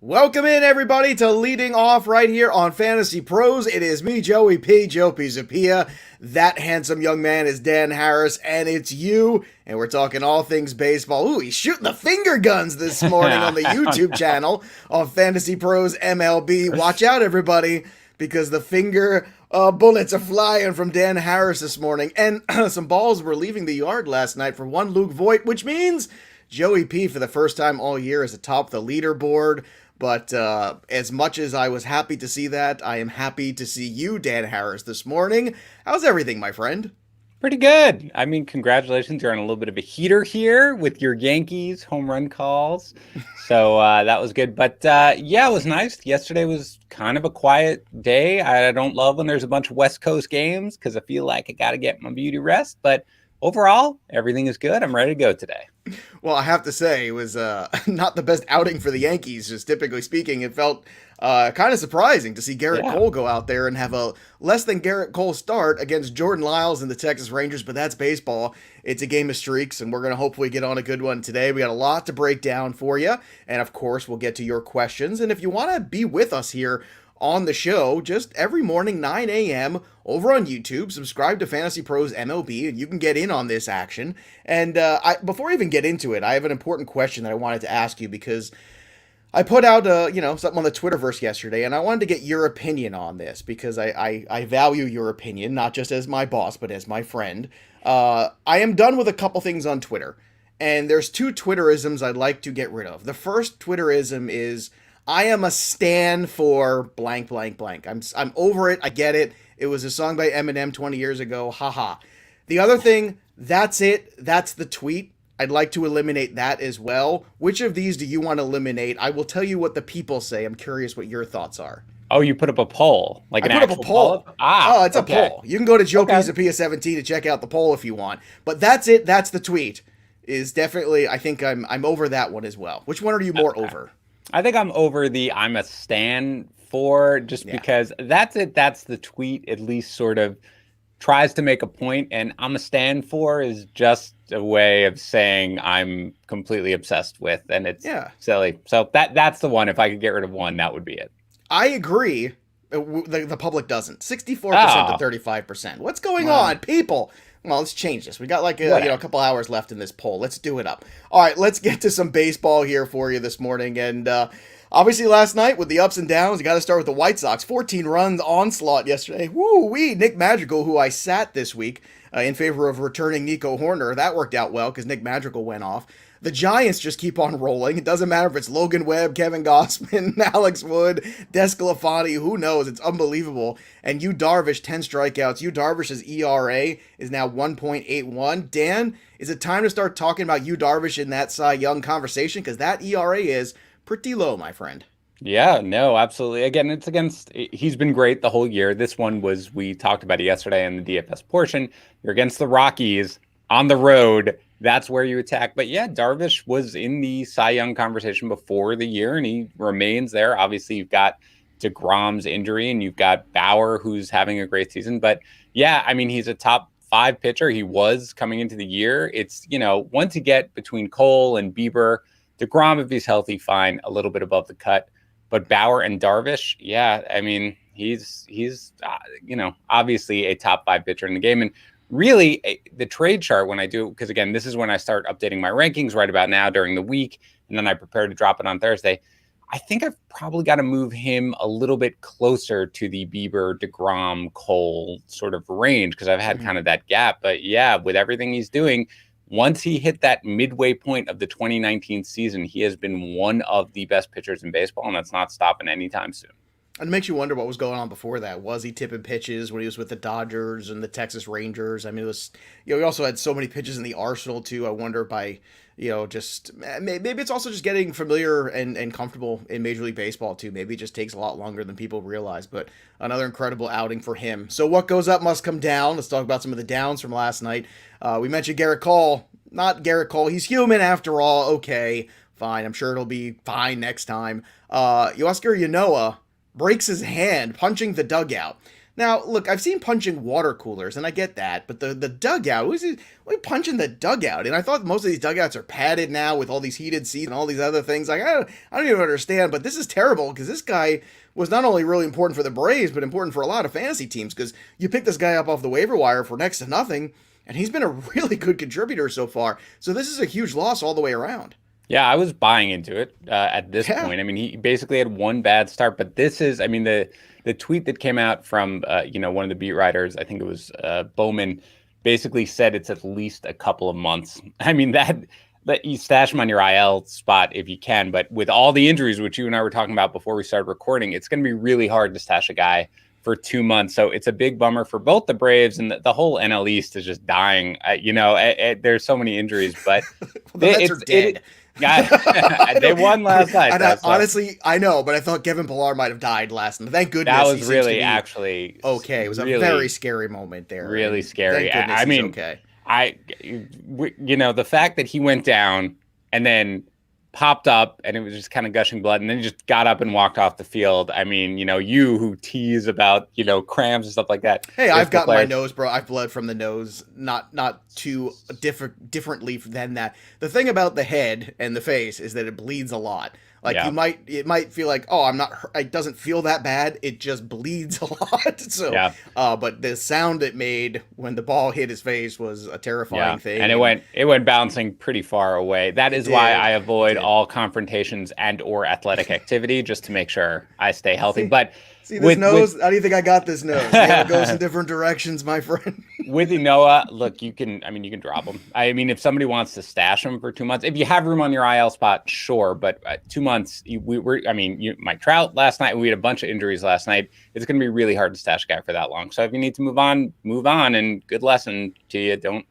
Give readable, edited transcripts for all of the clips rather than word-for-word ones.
Welcome in, everybody, to leading off right here on Fantasy Pros. It is me, Joey P. Joe Pisapia. That handsome young man is Dan Harris, and it's you. And we're talking all things baseball. Ooh, he's shooting the finger guns this morning on the YouTube channel of Fantasy Pros MLB. Watch out, everybody, because the finger bullets are flying from Dan Harris this morning. And some balls were leaving the yard last night for one Luke Voigt, which means Joey P, for the first time all year, is atop the leaderboard. But as much as I was happy to see that, I am happy to see you, Dan Harris, this morning. How's everything, my friend? Pretty good. I mean, congratulations. You're on a little bit of a heater here with your Yankees home run calls. So that was good. But yeah, it was nice. Yesterday was kind of a quiet day. I don't love when there's a bunch of West Coast games because I feel like I got to get my beauty rest. But overall, everything is good. I'm ready to go today. Well, I have to say, it was not the best outing for the Yankees, just typically speaking. It felt kind of surprising to see Garrett Cole go out there and have a less than Garrett Cole start against Jordan Lyles and the Texas Rangers, but that's baseball. It's a game of streaks, and we're going to hopefully get on a good one today. We got a lot to break down for you, and of course, we'll get to your questions. And if you want to be with us here on the show, just every morning, 9 a.m. over on YouTube. Subscribe to Fantasy Pros MLB, and you can get in on this action. And before I even get into it, I have an important question that I wanted to ask you because I put out something on the Twitterverse yesterday, and I wanted to get your opinion on this because I value your opinion, not just as my boss, but as my friend. I am done with a couple things on Twitter, and there's two Twitterisms I'd like to get rid of. The first Twitterism is, I am a stan for blank, blank, blank. I'm over it. I get it. It was a song by Eminem 20 years ago. Haha. The other thing, that's it. That's the tweet. I'd like to eliminate that as well. Which of these do you want to eliminate? I will tell you what the people say. I'm curious what your thoughts are. Oh, you put up a poll, like an I put up a actual poll. Oh, it's okay. a poll. You can go to Joe Pisapia 17 to check out the poll if you want. But that's it. That's the tweet. Is definitely, I think I'm over that one as well. Which one are you more over? I think I'm over the I'm a stan for just because that's it. That's the tweet, at least sort of tries to make a point, and I'm a stan for is just a way of saying I'm completely obsessed with, and it's silly. So that's the one. If I could get rid of one, that would be it. I agree. The public doesn't. 64% to 35%. What's going on, people? Well, let's change this. We got like a couple hours left in this poll. Let's do it up. All right, let's get to some baseball here for you this morning. And obviously last night with the ups and downs, you got to start with the White Sox. 14 runs onslaught yesterday. Woo-wee. Nick Madrigal, who I sat this week in favor of returning Nico Horner. That worked out well because Nick Madrigal went off. The Giants just keep on rolling. It doesn't matter if it's Logan Webb, Kevin Gausman, Alex Wood, Desclafani, who knows? It's unbelievable. And Yu Darvish, 10 strikeouts. Yu Darvish's ERA is now 1.81. Dan, is it time to start talking about Yu Darvish in that Cy Young conversation? Because that ERA is pretty low, my friend. Yeah, no, absolutely. Again, he's been great the whole year. This one we talked about it yesterday in the DFS portion. You're against the Rockies on the road. That's where you attack. But yeah, Darvish was in the Cy Young conversation before the year, and he remains there. Obviously, you've got DeGrom's injury, and you've got Bauer, who's having a great season. But yeah, I mean, he's a top 5 pitcher. He was coming into the year. It's, once you get between Cole and Bieber, DeGrom, if he's healthy, fine, a little bit above the cut. But Bauer and Darvish, yeah, I mean, he's obviously a top 5 pitcher in the game. And really, the trade chart when I do, because again, this is when I start updating my rankings right about now during the week, and then I prepare to drop it on Thursday. I think I've probably got to move him a little bit closer to the Bieber, DeGrom, Cole sort of range because I've had kind of that gap. But yeah, with everything he's doing, once he hit that midway point of the 2019 season, he has been one of the best pitchers in baseball, and that's not stopping anytime soon. And it makes you wonder what was going on before that. Was he tipping pitches when he was with the Dodgers and the Texas Rangers? I mean, it was, he also had so many pitches in the arsenal too. I wonder by, just maybe it's also just getting familiar and comfortable in Major League Baseball too. Maybe it just takes a lot longer than people realize, but another incredible outing for him. So what goes up must come down. Let's talk about some of the downs from last night. We mentioned Garrett Cole. Not Garrett Cole. He's human after all. Okay, fine. I'm sure it'll be fine next time. Yosker Yanoa breaks his hand punching the dugout. Now, look, I've seen punching water coolers, and I get that, but the dugout, who's punching the dugout? And I thought most of these dugouts are padded now with all these heated seats and all these other things. Like, I don't even understand, but this is terrible because this guy was not only really important for the Braves, but important for a lot of fantasy teams because you pick this guy up off the waiver wire for next to nothing, and he's been a really good contributor so far. So this is a huge loss all the way around. Yeah, I was buying into it at this point. I mean, he basically had one bad start, but this is, I mean, the tweet that came out from one of the beat writers, I think it was Bowman, basically said it's at least a couple of months. I mean, that you stash him on your IL spot if you can, but with all the injuries, which you and I were talking about before we started recording, it's going to be really hard to stash a guy for 2 months. So it's a big bummer for both the Braves, and the whole NL East is just dying. There's so many injuries, but the Mets are dead. They won last night. Honestly, I know, but I thought Kevin Pillar might have died last night. Thank goodness. That was really actually okay. It was really, a very scary moment there. Really scary. I mean, okay. The fact that he went down and then popped up and it was just kind of gushing blood and then he just got up and walked off the field. I mean, you who tease about, cramps and stuff like that. Hey, I've got my nose, bro. I've bled from the nose, not too differently than that. The thing about the head and the face is that it bleeds a lot. Like it might feel like, oh, I'm not, it doesn't feel that bad. It just bleeds a lot. So, but the sound it made when the ball hit his face was a terrifying thing. And it went bouncing pretty far away. That is why I avoid all confrontations and or athletic activity just to make sure I stay healthy. But see this nose? How do you think I got this nose? It goes in different directions, my friend. With Noah, look, you can drop him. I mean, if somebody wants to stash him for 2 months, if you have room on your IL spot, sure. But 2 months, Mike Trout last night, we had a bunch of injuries last night. It's going to be really hard to stash a guy for that long. So if you need to move on, and good lesson to you. Don't,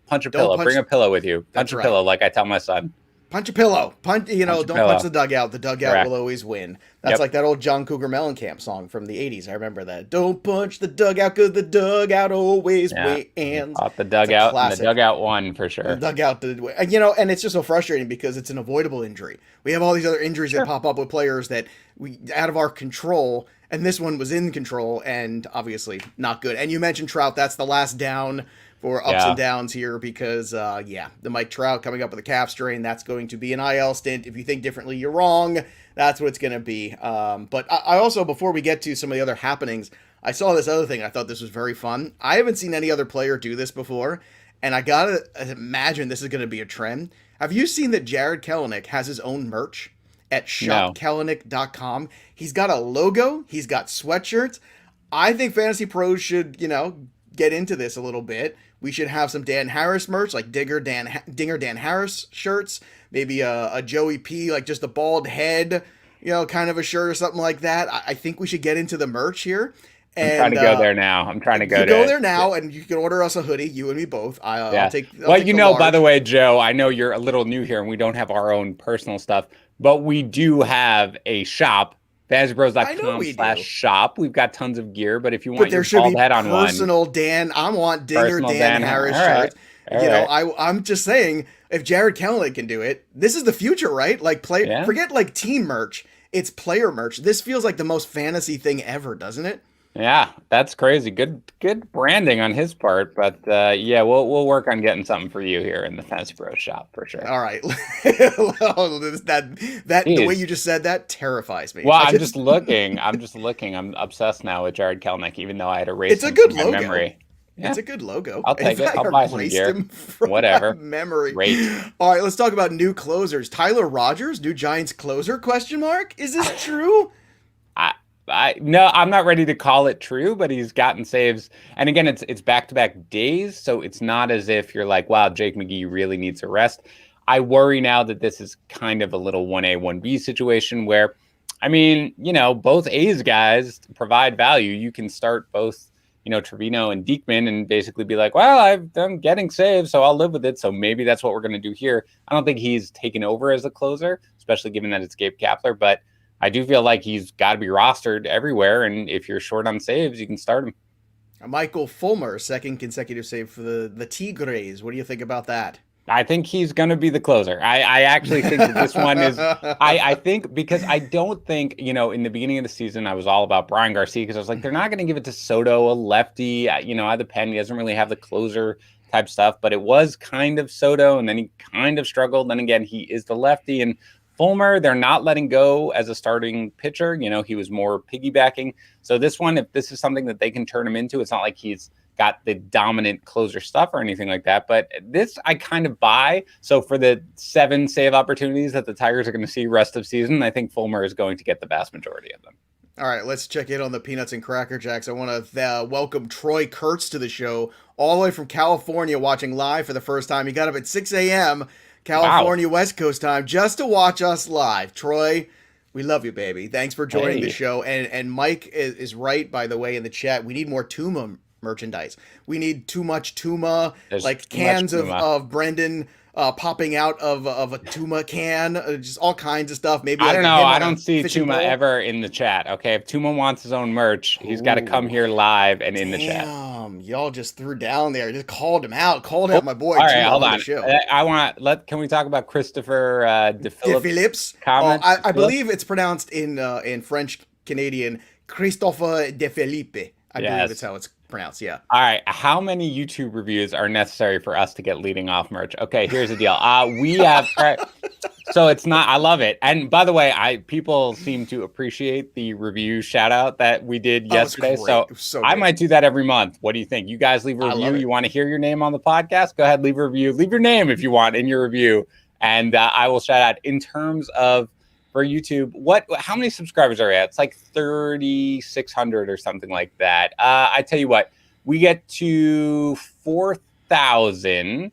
punch a pillow. Bring a pillow with you. Punch a pillow, like I tell my son. Punch a pillow. Don't punch the dugout. The dugout will always win. That's like that old John Cougar Mellencamp song from the 80s. I remember that. Don't punch the dugout because the dugout always wins. Off the dugout, and the dugout won for sure. The dugout did win. And it's just so frustrating because it's an avoidable injury. We have all these other injuries that pop up with players that we out of our control, and this one was in control and obviously not good. And you mentioned Trout. That's the last down for ups and downs here because, the Mike Trout coming up with a calf strain, that's going to be an IL stint. If you think differently, you're wrong. That's what it's going to be. But I also, before we get to some of the other happenings, I saw this other thing. I thought this was very fun. I haven't seen any other player do this before, and I got to imagine this is going to be a trend. Have you seen that Jared Kelenic has his own merch at shopkelenic.com? He's got a logo. He's got sweatshirts. I think Fantasy Pros should, get into this a little bit. We should have some Dan Harris merch, like Dinger Dan Harris shirts. Maybe a Joey P, like just a bald head, kind of a shirt or something like that. I think we should get into the merch here. And, I'm trying to go there now. Go there now, and you can order us a hoodie, you and me both. I'll take. By the way, Joe, I know you're a little new here, and we don't have our own personal stuff, but we do have a shop. FantasyPros.com/shop. We've got tons of gear, but if you want your bald head on one, personal Dan, I want Dinger Dan Harris shirt. I'm just saying, if Jared Kelenic can do it, this is the future, right? Like forget like team merch, it's player merch. This feels like the most fantasy thing ever, doesn't it? Yeah, that's crazy. Good branding on his part, but we'll work on getting something for you here in the Fantasy Pros shop for sure. All right, the way you just said that terrifies me. Well, I'm just looking. I'm obsessed now with Jared Kelenic, even though I had erased it's a good logo. Memory. Yeah. It's a good logo. I'll take it. I'll buy some gear. Whatever. Memory. Great. All right, let's talk about new closers. Tyler Rogers, new Giants closer? ? Is this true? No, I'm not ready to call it true, but he's gotten saves. And again, it's back-to-back days, so it's not as if you're like, wow, Jake McGee really needs a rest. I worry now that this is kind of a little 1A, 1B situation where, both A's guys provide value. You can start both, Trevino and Diekman and basically be like, well, I'm getting saves, so I'll live with it. So maybe that's what we're going to do here. I don't think he's taken over as a closer, especially given that it's Gabe Kapler, but I do feel like he's got to be rostered everywhere, and if you're short on saves, you can start him. Michael Fulmer, second consecutive save for the Tigres. What do you think about that? I think he's going to be the closer. I actually think that this one is, I think, because I don't think, in the beginning of the season, I was all about Brian Garcia because I was like, they're not going to give it to Soto, a lefty, at the pen. He doesn't really have the closer type stuff, but it was kind of Soto, and then he kind of struggled. Then again, he is the lefty, and Fulmer, they're not letting go as a starting pitcher. He was more piggybacking. So this one, if this is something that they can turn him into, it's not like he's got the dominant closer stuff or anything like that. But this I kind of buy. So for the 7 save opportunities that the Tigers are going to see rest of season, I think Fulmer is going to get the vast majority of them. All right, let's check in on the Peanuts and Cracker Jacks. I want to welcome Troy Kurtz to the show, all the way from California, watching live for the first time. He got up at 6 a.m. California West Coast time just to watch us live. Troy, we love you, baby. Thanks for joining the show. And Mike is right, by the way, in the chat. We need more Tuma merchandise. We need too much Tuma, like cans of Brendan popping out of a Tuma can, just all kinds of stuff. Maybe I don't know. I don't see Tuma ever in the chat. Okay, if Tuma wants his own merch, he's got to come here live and in the chat. Y'all just threw down there. Just called him out. Called out my boy. All right, hold on. The show. Can we talk about Christopher De Phillips? I believe it's pronounced in French Canadian Christopher De Philippe. I believe that's how it's pronounced. Yeah. All right. How many YouTube reviews are necessary for us to get leading off merch? Okay, here's the deal. We have. So it's not. I love it. And by the way, people seem to appreciate the review shout out that we did yesterday. So I might do that every month. What do you think? You guys leave a review. You want to hear your name on the podcast? Go ahead, leave a review. Leave your name if you want in your review, and I will shout out. In terms of for YouTube, how many subscribers are we at? It's like 3,600 or something like that. I tell you what, we get to 4,000.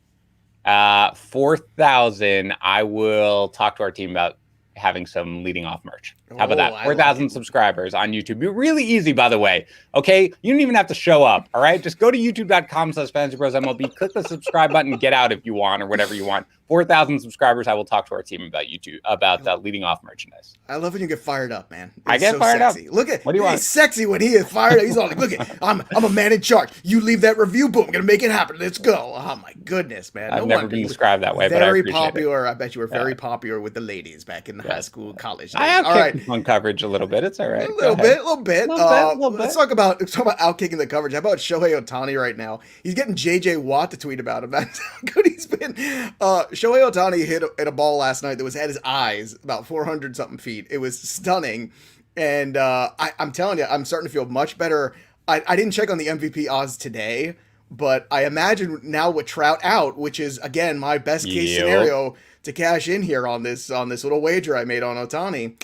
4,000. I will talk to our team about having some leading off merch. How about that? 4,000 subscribers on YouTube. Really easy, by the way. Okay, you don't even have to show up. All right, just go to youtube.com/FantasyPros MLB. Click the subscribe button and get out if you want, or whatever you want. 4,000 subscribers. I will talk to our team about YouTube about leading off merchandise. I love when you get fired up, man. I get so fired sexy. up. Look at what do you want? He's sexy when he is fired up. He's all like, "Look at, I'm a man in charge. You leave that review, boom, I'm gonna make it happen. Let's go." Oh my goodness, man. I've never been described that way, but I appreciate popular. It. I bet you were very popular with the ladies back in the high school, college days. I have on coverage a little bit. It's all right. A little bit. Let's talk about outkicking the coverage. How about Shohei Ohtani right now? He's getting JJ Watt to tweet about him. That's how good he's been. Shohei Ohtani hit a ball last night that was at his eyes, about 400 something feet. It was stunning, and I'm telling you, I'm starting to feel much better. I didn't check on the MVP odds today, but I imagine now with Trout out, which is again my best case scenario to cash in here on this little wager I made on Ohtani.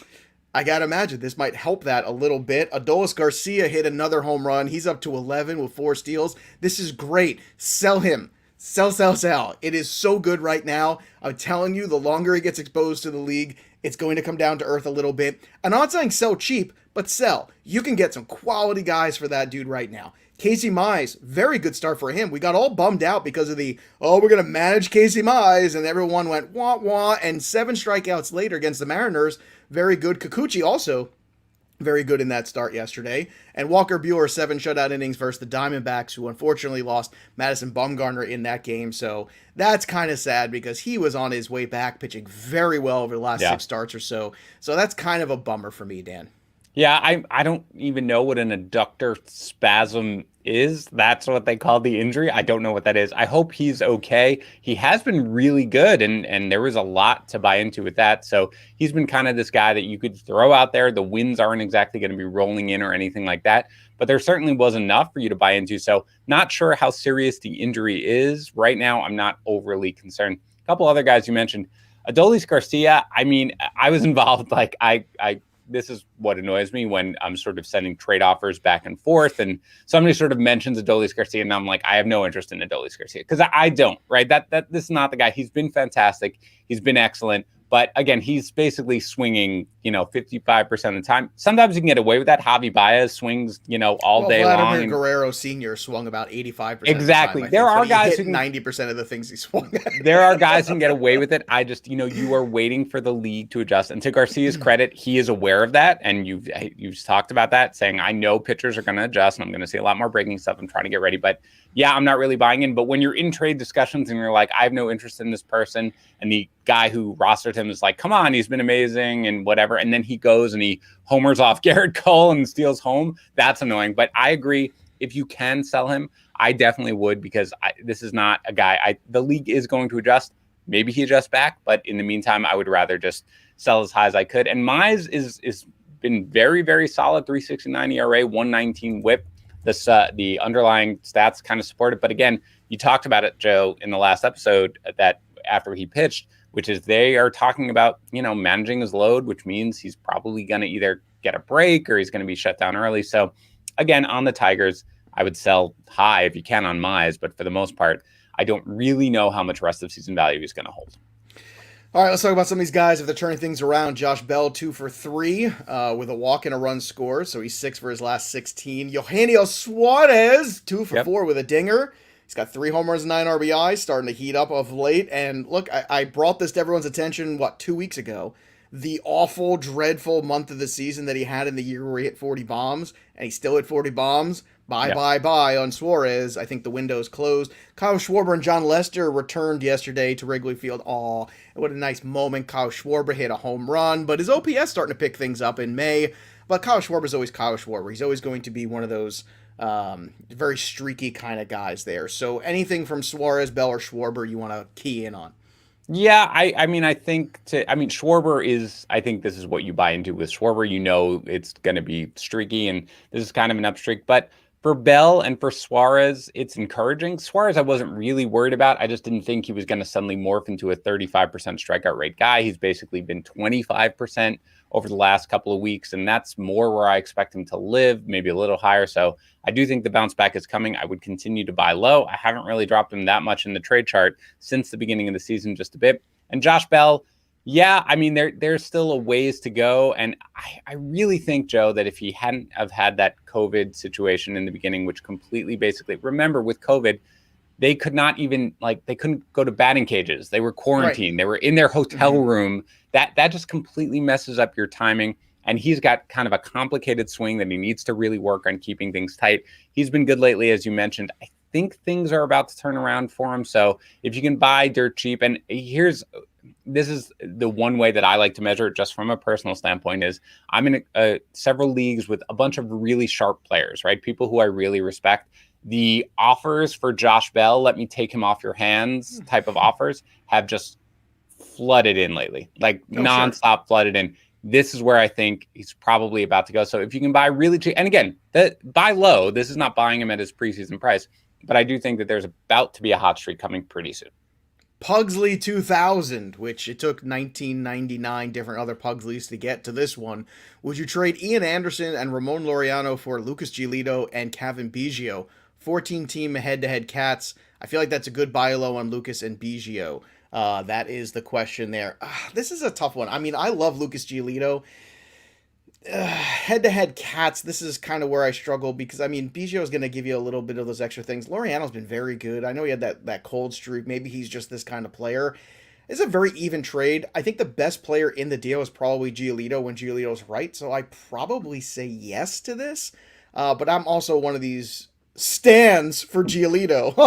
I gotta imagine this might help that a little bit. Adolis Garcia hit another home run. He's up to 11 with 4 steals. This is great. Sell him. Sell. It is so good right now. I'm telling you, the longer he gets exposed to the league, it's going to come down to earth a little bit. I'm not saying sell cheap, but sell. You can get some quality guys for that dude right now. Casey Mize, very good start for him. We got all bummed out because of we're going to manage Casey Mize, and everyone went wah wah, and 7 strikeouts later against the Mariners. Very good. Kikuchi also very good in that start yesterday. And Walker Buehler, 7 shutout innings versus the Diamondbacks, who unfortunately lost Madison Bumgarner in that game. So that's kind of sad because he was on his way back, pitching very well over the last 6 starts or so. So that's kind of a bummer for me, Dan. Yeah, I don't even know what an adductor spasm is. That's what they call the injury. I don't know what that is. I hope he's okay. He has been really good, and there was a lot to buy into with that. So he's been kind of this guy that you could throw out there. The winds aren't exactly going to be rolling in or anything like that, but there certainly was enough for you to buy into. So not sure how serious the injury is. Right now, I'm not overly concerned. A couple other guys you mentioned. Adolis Garcia, I mean, I was involved. Like, this is what annoys me when I'm sort of sending trade offers back and forth, and somebody sort of mentions Adolis Garcia, and I'm like, I have no interest in Adolis Garcia because I don't, right? This is not the guy. He's been fantastic. He's been excellent. But again, he's basically swinging 55% of the time. Sometimes you can get away with that. Javi Baez swings, all day Vladimir long. Guerrero Sr. swung about 85% Exactly. of the time. There are guys who who hit 90% of the things he swung at. There are guys who can get away with it. I just, you are waiting for the league to adjust. And to Garcia's credit, he is aware of that. And you've talked about that, saying, I know pitchers are going to adjust and I'm going to see a lot more breaking stuff. I'm trying to get ready. But yeah, I'm not really buying in. But when you're in trade discussions and you're like, I have no interest in this person, and the guy who rostered him is like, come on, he's been amazing and whatever. And then he goes and he homers off Garrett Cole and steals home. That's annoying. But I agree. If you can sell him, I definitely would, because this is not a guy. The league is going to adjust. Maybe he adjusts back, but in the meantime, I would rather just sell as high as I could. And Mize is been very, very solid. 3.69 ERA, 119 WHIP. The underlying stats kind of support it. But again, you talked about it, Joe, in the last episode, that after he pitched, which is they are talking about, managing his load, which means he's probably going to either get a break or he's going to be shut down early. So again, on the Tigers, I would sell high if you can on Mize, but for the most part, I don't really know how much rest of season value he's going to hold. All right, let's talk about some of these guys if they're turning things around. Josh Bell, 2 for 3 with a walk and a run scored, so he's 6 for his last 16. Eugenio Suarez, 2 for 4 with a dinger. He's got 3 homers and 9 RBIs, starting to heat up of late. And look, I brought this to everyone's attention, 2 weeks ago? The awful, dreadful month of the season that he had in the year where he hit 40 bombs, and he still hit 40 bombs. Bye on Suarez. I think the window's closed. Kyle Schwarber and John Lester returned yesterday to Wrigley Field. Aw, what a nice moment. Kyle Schwarber hit a home run, but his OPS starting to pick things up in May. But Kyle Schwarber's always Kyle Schwarber. He's always going to be one of those very streaky kind of guys there. So anything from Suarez, Bell, or Schwarber you want to key in on? Yeah, I think Schwarber is, I think this is what you buy into with Schwarber. It's going to be streaky, and this is kind of an upstreak. But for Bell and for Suarez, it's encouraging. Suarez, I wasn't really worried about. I just didn't think he was going to suddenly morph into a 35% strikeout rate guy. He's basically been 25% over the last couple of weeks, and that's more where I expect him to live, maybe a little higher. So I do think the bounce back is coming. I would continue to buy low. I haven't really dropped him that much in the trade chart since the beginning of the season, just a bit. And Josh Bell, yeah, there's still a ways to go. And I really think, Joe, that if he hadn't have had that COVID situation in the beginning, which completely basically, remember with COVID, they could not even, they couldn't go to batting cages. They were quarantined. Right. They were in their hotel room. That just completely messes up your timing. And he's got kind of a complicated swing that he needs to really work on keeping things tight. He's been good lately, as you mentioned. I think things are about to turn around for him. So if you can buy dirt cheap, and this is the one way that I like to measure it just from a personal standpoint, is I'm in several leagues with a bunch of really sharp players, right? People who I really respect. The offers for Josh Bell, let me take him off your hands type of offers, have just flooded in lately, nonstop flooded in. This is where I think he's probably about to go. So if you can buy really cheap, and again, buy low, this is not buying him at his preseason price, but I do think that there's about to be a hot streak coming pretty soon. Pugsley 2000, which it took 1999 different other Pugsleys to get to this one. Would you trade Ian Anderson and Ramon Laureano for Lucas Giolito and Kevin Biggio? 14-team head-to-head Cats. I feel like that's a good buy low on Lucas and Biggio. That is the question there. This is a tough one. I love Lucas Giolito. Head-to-head Cats, this is kind of where I struggle because, Biggio is going to give you a little bit of those extra things. Laureano's been very good. I know he had that cold streak. Maybe he's just this kind of player. It's a very even trade. I think the best player in the deal is probably Giolito when Giolito's right, so I probably say yes to this. But I'm also one of these stands for Giolito.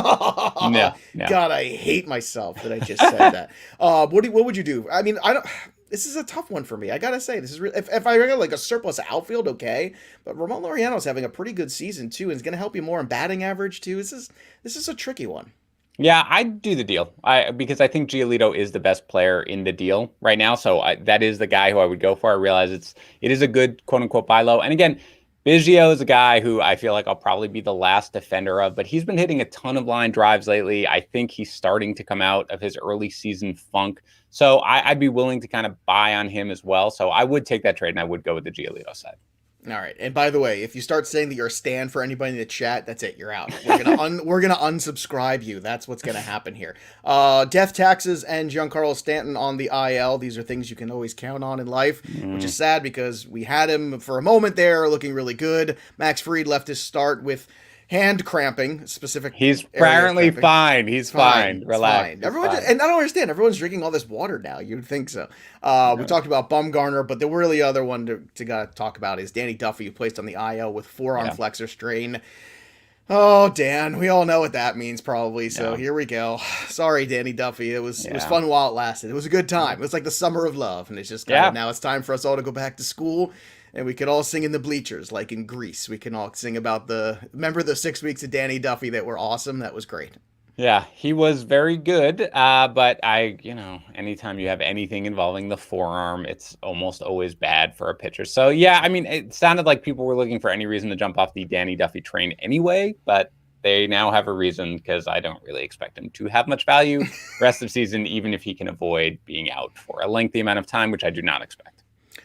No. God, I hate myself that I just said that. What would you do? I don't. This is a tough one for me. I gotta say, this is if I got a surplus outfield, okay. But Ramon Laureano's having a pretty good season too, and is gonna help you more in batting average too. This is a tricky one. Yeah, I'd do the deal. Because I think Giolito is the best player in the deal right now. So that is the guy who I would go for. I realize it is a good quote unquote buy low. And again, Biggio is a guy who I feel like I'll probably be the last defender of, but he's been hitting a ton of line drives lately. I think he's starting to come out of his early season funk. So I'd be willing to kind of buy on him as well. So I would take that trade and I would go with the Giolito side. All right. And by the way, if you start saying that you're a stan for anybody in the chat, that's it. You're out. We're gonna unsubscribe you. That's what's gonna happen here. Death taxes and Giancarlo Stanton on the IL. These are things you can always count on in life, which is sad because we had him for a moment there, looking really good. Max Fried left his start with hand cramping, specific. He's apparently fine. He's fine. Relax. Fine. And I don't understand. Everyone's drinking all this water now. You'd think so. We talked about Bumgarner, but the really other one to gotta talk about is Danny Duffy, who placed on the IL with forearm flexor strain. Oh, Dan, we all know what that means probably. So here we go. Sorry, Danny Duffy. It was fun while it lasted. It was a good time. It was like the summer of love, and it's just now it's time for us all to go back to school. And we could all sing in the bleachers, like in Greece. We can all sing about remember the 6 weeks of Danny Duffy that were awesome? That was great. Yeah, he was very good. But anytime you have anything involving the forearm, it's almost always bad for a pitcher. So, yeah, I mean, it sounded like people were looking for any reason to jump off the Danny Duffy train anyway, but they now have a reason because I don't really expect him to have much value rest of season, even if he can avoid being out for a lengthy amount of time, which I do not expect.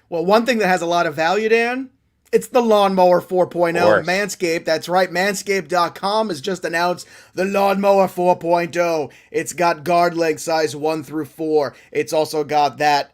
Well, one thing that has a lot of value, Dan, it's the Lawnmower 4.0. Manscaped. That's right. Manscaped.com has just announced the Lawnmower 4.0. It's got guard length size 1 through 4. It's also got that,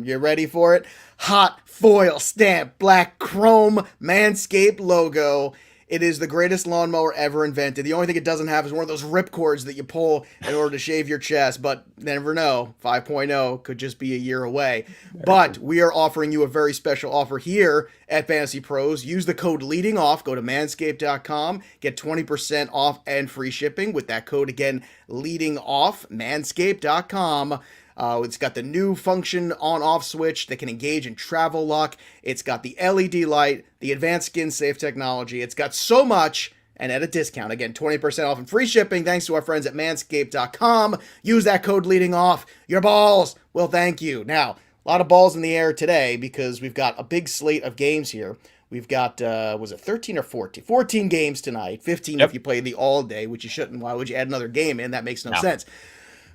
you ready for it? Hot foil stamp black chrome Manscaped logo. It is the greatest lawnmower ever invented. The only thing it doesn't have is one of those rip cords that you pull in order to shave your chest. But never know. 5.0 could just be a year away. But we are offering you a very special offer here at Fantasy Pros. Use the code LEADINGOFF. Go to manscaped.com. Get 20% off and free shipping with that code again, LEADINGOFF. Manscaped.com. It's got the new function on-off switch that can engage in travel lock. It's got the LED light, the advanced skin-safe technology. It's got so much, and at a discount. Again, 20% off and free shipping thanks to our friends at manscaped.com. Use that code leading off. Your balls will thank you. Now, a lot of balls in the air today because we've got a big slate of games here. We've got, was it 13 or 14? 14 games tonight. 15 if you play the all day, which you shouldn't. Why would you add another game in? That makes no sense.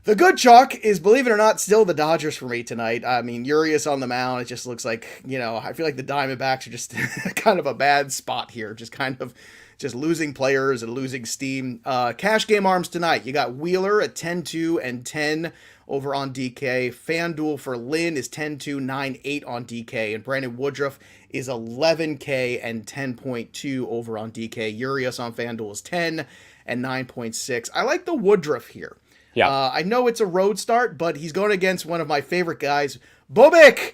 The good chalk is, believe it or not, still the Dodgers for me tonight. I mean, Urias on the mound, it just looks like, I feel like the Diamondbacks are just kind of a bad spot here. Just losing players and losing steam. Cash game arms tonight. You got Wheeler at 10-2 and 10 over on DK. FanDuel for Lynn is 10-2, 9-8 on DK. And Brandon Woodruff is 11K and 10.2 over on DK. Urias on FanDuel is 10 and 9.6. I like the Woodruff here. Yeah, I know it's a road start, but he's going against one of my favorite guys, Bubich,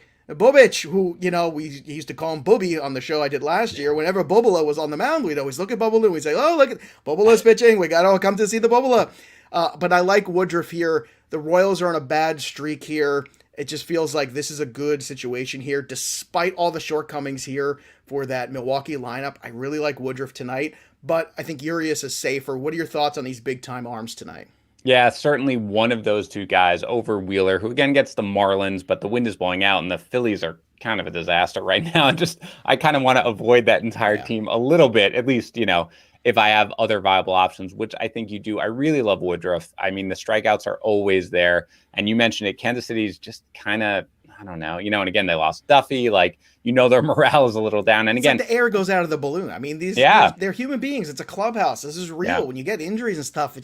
who, we used to call him Booby on the show I did last year. Whenever Bubala was on the mound, we'd always look at Bubala and we'd say, oh, look at Bubala's pitching. We got to come to see the Bubala. But I like Woodruff here. The Royals are on a bad streak here. It just feels like this is a good situation here, despite all the shortcomings here for that Milwaukee lineup. I really like Woodruff tonight, but I think Urias is safer. What are your thoughts on these big-time arms tonight? Yeah, certainly one of those two guys over Wheeler, who again gets the Marlins, but the wind is blowing out and the Phillies are kind of a disaster right now. And I kind of want to avoid that entire team a little bit, at least, if I have other viable options, which I think you do. I really love Woodruff. I mean, the strikeouts are always there. And you mentioned it, Kansas City's just kind of, I don't know, and again, they lost Duffy, their morale is a little down. And again, the air goes out of the balloon. I mean, they're human beings. It's a clubhouse. This is real. When you get injuries and stuff,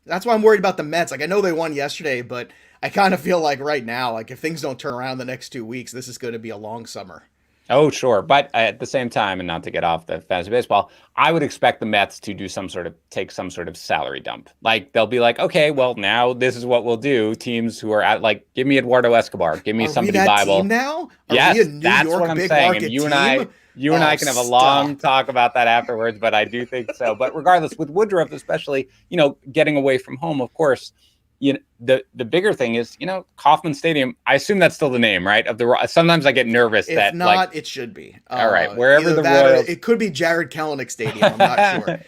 that's why I'm worried about the Mets. I know they won yesterday, but I kind of feel like right now, if things don't turn around the next 2 weeks, this is going to be a long summer. Oh, sure. But at the same time, and not to get off the fantasy baseball, I would expect the Mets to do take some sort of salary dump. They'll be like, okay, well, now this is what we'll do. Teams who are at give me Eduardo Escobar, give me somebody viable. Team now? Yes, that's what I'm saying. And you and I can have a long talk about that afterwards, but I do think so. But regardless, with Woodruff, especially, getting away from home, of course, the bigger thing is, Kauffman Stadium. I assume that's still the name, right? Sometimes I get nervous if not, it should be. All right, wherever the Royals. It could be Jared Kelenic Stadium. I'm not sure.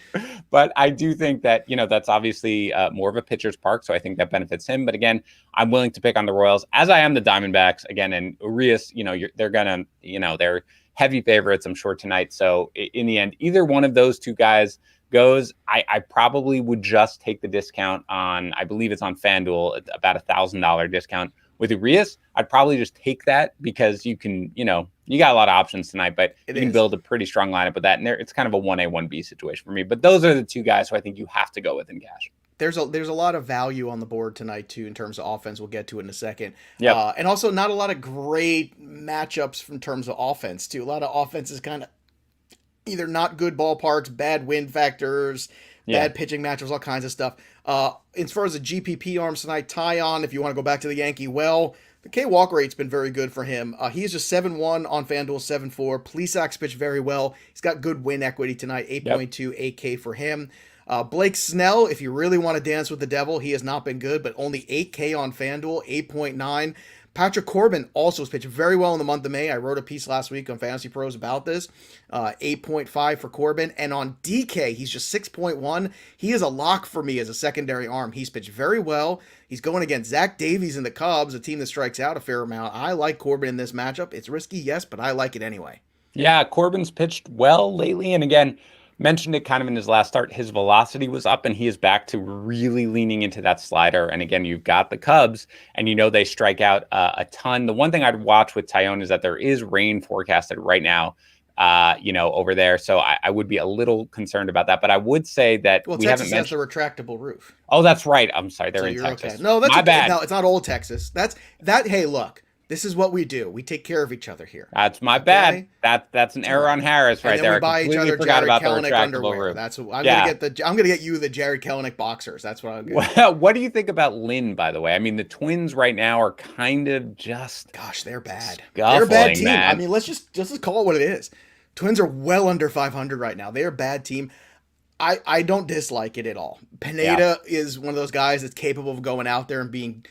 But I do think that that's obviously more of a pitcher's park, so I think that benefits him. But again, I'm willing to pick on the Royals, as I am the Diamondbacks. Again, and Urias, they're gonna, they're heavy favorites, I'm sure, tonight. So in the end, either one of those two guys goes, I probably would just take the discount on, I believe it's on FanDuel, about $1,000 discount With Urias, I'd probably just take that because you can, you got a lot of options tonight, but you can build a pretty strong lineup with that. And it's kind of a 1A, 1B situation for me. But those are the two guys who I think you have to go with in cash. There's a lot of value on the board tonight too in terms of offense. We'll get to it in a second. Yep. And also not a lot of great matchups in terms of offense too. A lot of offense is kind of either not good ballparks, bad win factors, bad pitching matchups, all kinds of stuff. As far as the GPP arms tonight, Tyon, if you want to go back to the Yankee well, the K walk rate's been very good for him. He's just 7-1 on FanDuel, 7-4. Plesac's pitched very well. He's got good win equity tonight, 8.2 8K for him. Blake Snell, if you really want to dance with the devil, he has not been good, but only 8K on FanDuel, 8.9. Patrick Corbin also has pitched very well in the month of May. I wrote a piece last week on FantasyPros about this. 8.5 for Corbin. And on DK, he's just 6.1. He is a lock for me as a secondary arm. He's pitched very well. He's going against Zach Davies and the Cubs, a team that strikes out a fair amount. I like Corbin in this matchup. It's risky, yes, but I like it anyway. Yeah, Corbin's pitched well lately. And again, mentioned it kind of in his last start. His velocity was up, and he is back to really leaning into that slider. And again, you've got the Cubs, and they strike out a ton. The one thing I'd watch with Tyon is that there is rain forecasted right now, over there. So I would be a little concerned about that. But I would say that we Texas haven't mentioned has a retractable roof. Oh, that's right. I'm sorry, they're in Texas. Okay. No, that's my bad. No, it's not old Texas. Hey, look. This is what we do. We take care of each other here. That's my bad. That's an error on Harris right there. We buy each other Jared Kelenic underwear. That's what I'm gonna get you the Jared Kelenic boxers. That's what I'm gonna do. What do you think about Lynn, by the way? I mean, the Twins right now are kind of just they're bad. They're a bad team. Man. I mean, let's just call it what it is. Twins are well under 500 right now. They're a bad team. I don't dislike it at all. Pineda is one of those guys that's capable of going out there and being.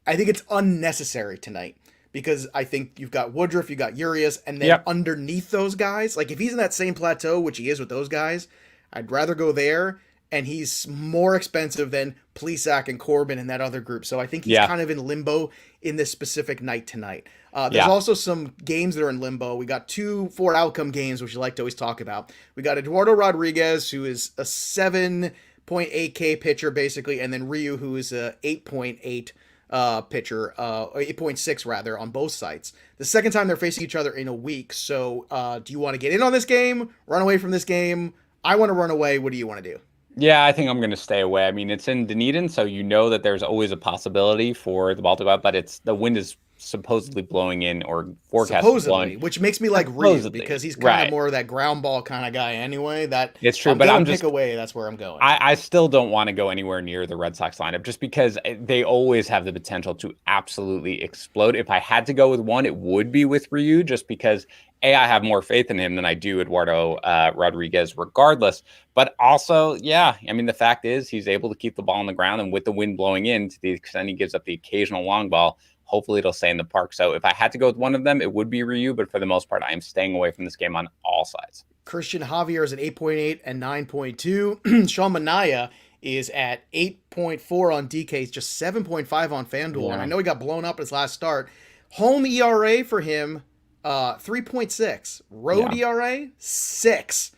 I think it's unnecessary tonight. Because I think you've got Woodruff, you've got Urias, and then underneath those guys, like if he's in that same plateau, which he is with those guys, I'd rather go there, and he's more expensive than Plesac and Corbin and that other group. So I think he's kind of in limbo in this specific night tonight. There's also some games that are in limbo. We got 2 4-outcome games, which you like to always talk about. We got Eduardo Rodriguez, who is a 7.8K pitcher, basically, and then Ryu, who is a 8.8 pitcher, 8.6 rather, on both sites. The second time they're facing each other in a week. So do you want to get in on this game? Run away from this game? I want to run away. What do you want to do? Yeah, I think I'm going to stay away. I mean, it's in Dunedin, so that there's always a possibility for the ball to go out, but the wind is supposedly blowing in or forecast blowing, which makes me like Reed because he's kind of more of that ground ball kind of guy anyway. That it's true, but I'm just pick away. That's where I'm going. I still don't want to go anywhere near the Red Sox lineup just because they always have the potential to absolutely explode. If I had to go with one, it would be with Ryu, just because I have more faith in him than I do Eduardo Rodriguez, regardless. But also, I mean, the fact is he's able to keep the ball on the ground, and with the wind blowing in, to the extent he gives up the occasional long ball, hopefully it'll stay in the park. So if I had to go with one of them, it would be Ryu, but for the most part, I am staying away from this game on all sides. Christian Javier is at 8.8 and 9.2. Sean Manaea is at 8.4 on DK. He's just 7.5 on FanDuel. And I know he got blown up his last start. Home ERA for him, 3.6. Road ERA, 6.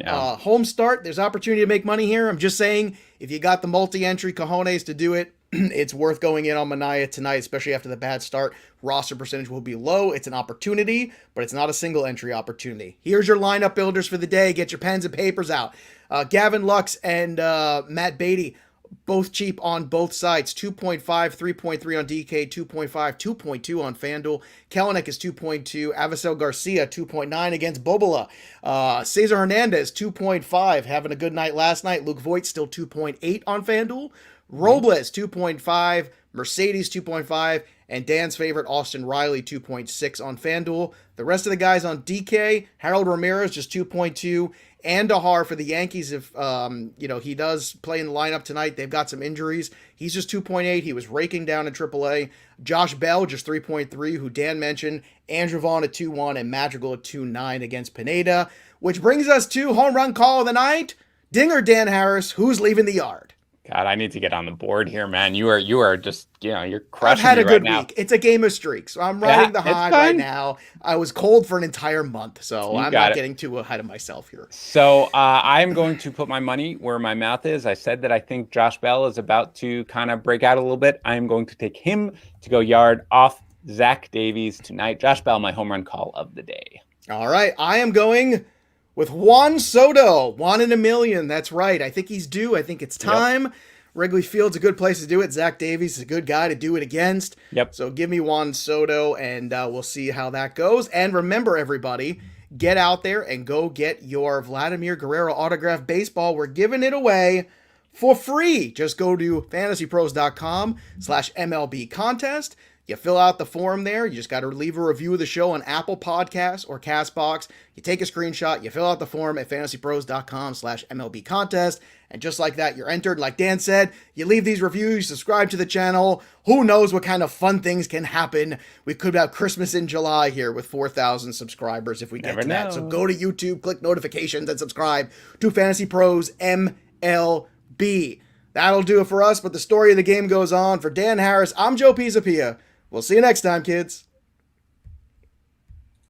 Home start, there's opportunity to make money here. I'm just saying, if you got the multi-entry cojones to do it, it's worth going in on Manaea tonight, especially after the bad start. Roster percentage will be low. It's an opportunity, but it's not a single entry opportunity. Here's your lineup builders for the day. Get your pens and papers out. Gavin Lux and Matt Beatty, both cheap on both sides. 2.5, 3.3 on DK, 2.5, 2.2 on FanDuel. Kelenic is 2.2. Avisel Garcia, 2.9 against Bobola. Cesar Hernandez, 2.5, having a good night last night. Luke Voigt still 2.8 on FanDuel. Robles, 2.5, Mercedes, 2.5, and Dan's favorite, Austin Riley, 2.6 on FanDuel. The rest of the guys on DK, Harold Ramirez, just 2.2, and Dahar for the Yankees. If, he does play in the lineup tonight, they've got some injuries. He's just 2.8. He was raking down in AAA. Josh Bell, just 3.3, who Dan mentioned. Andrew Vaughn at 2.1, and Madrigal at 2.9 against Pineda, which brings us to home run call of the night. Dinger Dan Harris, who's leaving the yard? God, I need to get on the board here, man. You are just, you're I've crushing had me a right good now. week. It's a game of streaks. So I'm Yeah, riding the it's high right fine. now. I was cold for an entire month, so You I'm got not it. getting too ahead of myself here. So I'm going to put my money where my mouth is. I said that I think Josh Bell is about to kind of break out a little bit. I am going to take him to go yard off Zach Davies tonight. Josh Bell, my home run call of the day. All right, I am going with Juan Soto. 1 in a million. That's right. I think he's due. I think it's time. Yep. Wrigley Field's a good place to do it. Zach Davies is a good guy to do it against. Yep. So give me Juan Soto, and we'll see how that goes. And remember, everybody, get out there and go get your Vladimir Guerrero autographed baseball. We're giving it away for free. Just go to fantasypros.com/MLB contest. You fill out the form there. You just got to leave a review of the show on Apple Podcasts or Castbox. You take a screenshot. You fill out the form at fantasypros.com/MLB contest. And just like that, you're entered. Like Dan said, you leave these reviews, you subscribe to the channel. Who knows what kind of fun things can happen? We could have Christmas in July here with 4,000 subscribers if we get to that. So go to YouTube, click notifications, and subscribe to Fantasy Pros MLB. That'll do it for us, but the story of the game goes on. For Dan Harris, I'm Joe Pisapia. We'll see you next time, kids.